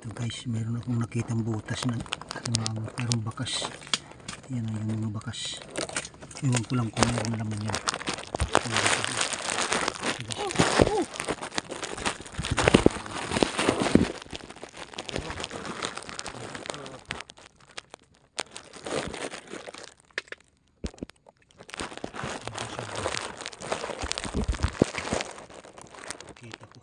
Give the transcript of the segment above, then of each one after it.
Ito guys, meron akong nakitang butas ng merong bakas. Yan ang yung mga bakas. Iwan ko lang kung meron naman yan. Kita ko.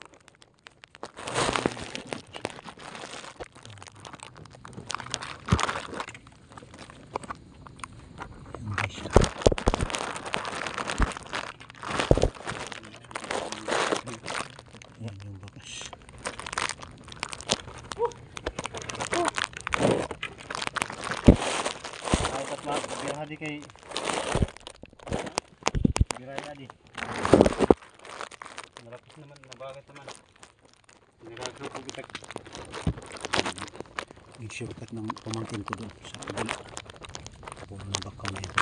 Yan yung bakas. Dapat mak biar hadi kay biray adi. Narapos naman nabagat naman. Nagagawa ko bitak. Shortcut ng pamangkin ko doon sa kabila. Puro ng bakaw na yun.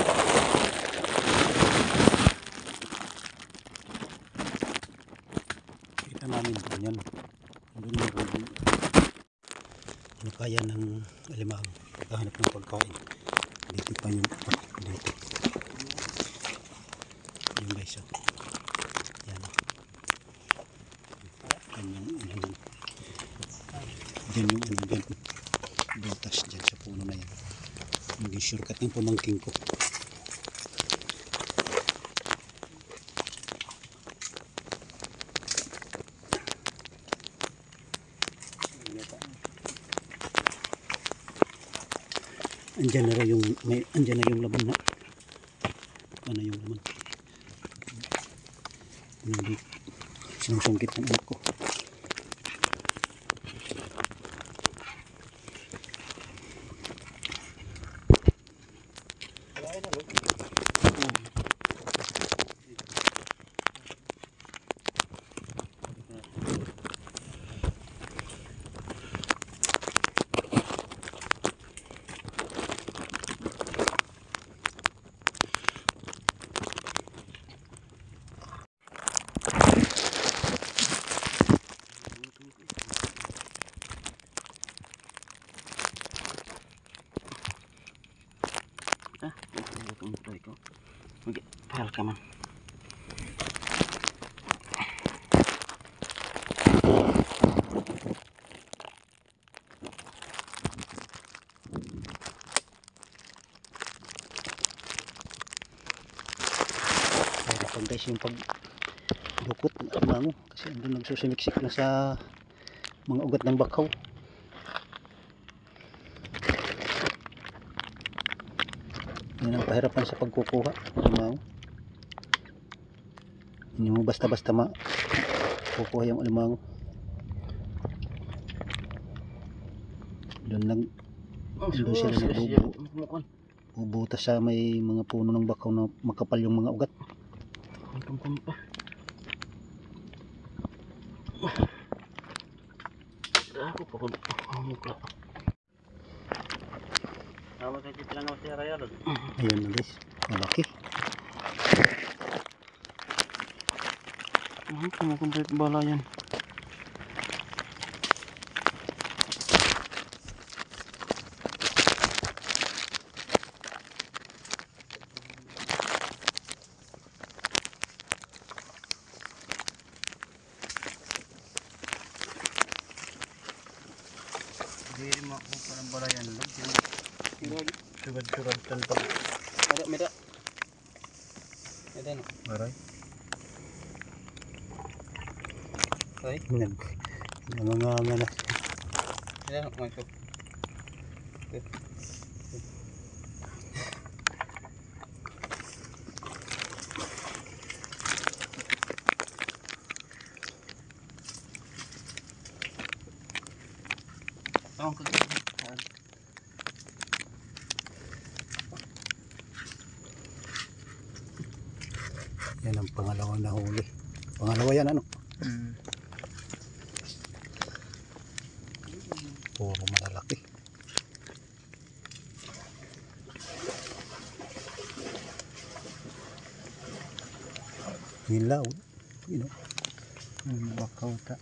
Kita namin doon yan. Doon yung kaya ng alimang pagkahanap ng pagkain. Dito pa yung dito. Yung guys. Yan. Yan yung ano. Diyan yung ano dyan. Butas dyan sa puno na yan. Naging shortcut ng pamangking ko. Andyan na rin yung andyan na yung laman na. Ano yung laman? Hindi sinusungkit ng anak ko. Welcome. Guys, yung pagbukot ng amango kasi andun nagsusimiksik na sa mga ugat ng bakaw. Yan ang pahirapan sa pagkukuha ng amango. Hindi mo basta-basta kukuha yung alimango. Doon sila nagbubutas sa may mga puno ng bakaw na makapal yung mga ugat. Pa. Ako pa kung mukha. Tama sa titila na si Araya doon. Ayun na guys, malaki. Kumukumplit bala yan. Hindi mo ako parang balayan lang. Surad-surad tanpa. Ada meda. Ada no. Baray. Ay, nanganganga na. Ada no masuk. Tawang ko. Yan ang pangalawang nahuli. Pangalawa yan ano? Puro malalaki. Hilaw. Bakaw ta.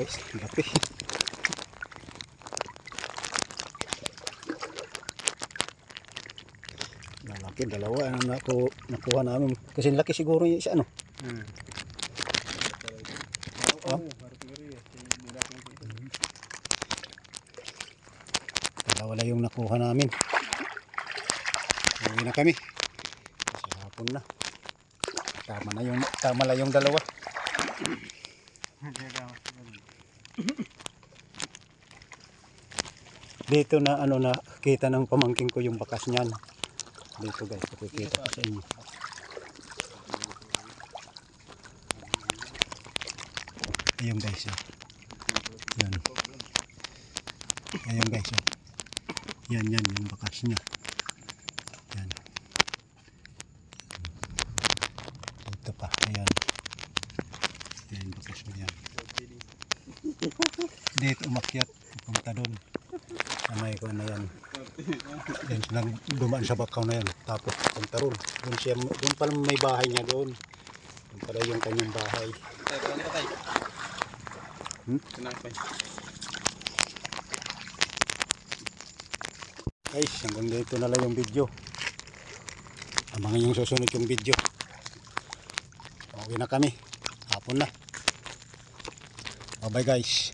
guys, gapi. Lalaki, dalawa ang nakuha namin. Kasi laki siguro yung isa, ano? Oh? Dalawa na yung nakuha namin. Uwi na kami. Kasi hapon na. Tama na yung dalawa. Dito na na kita ng pamangking ko yung bakas niyan. Dito guys, pakikita ko sa inyo. Ayun guys, oh. Yan. Ayun guys, oh. Yan yung bakas niya. Yan. Dito pa, ayan. Yan yung bakas niya. Dito umakyat, pupunta doon. Samay ko na yan. Yan, dumaan sa bakaw na yan. Tapos pupunta roon. Doon pala may bahay niya doon. Doon pala yung kanyang bahay. Guys, hanggang dito na lang yung video. Abangan yung susunod yung video. Uwi na kami. Hapon na. Bye bye guys.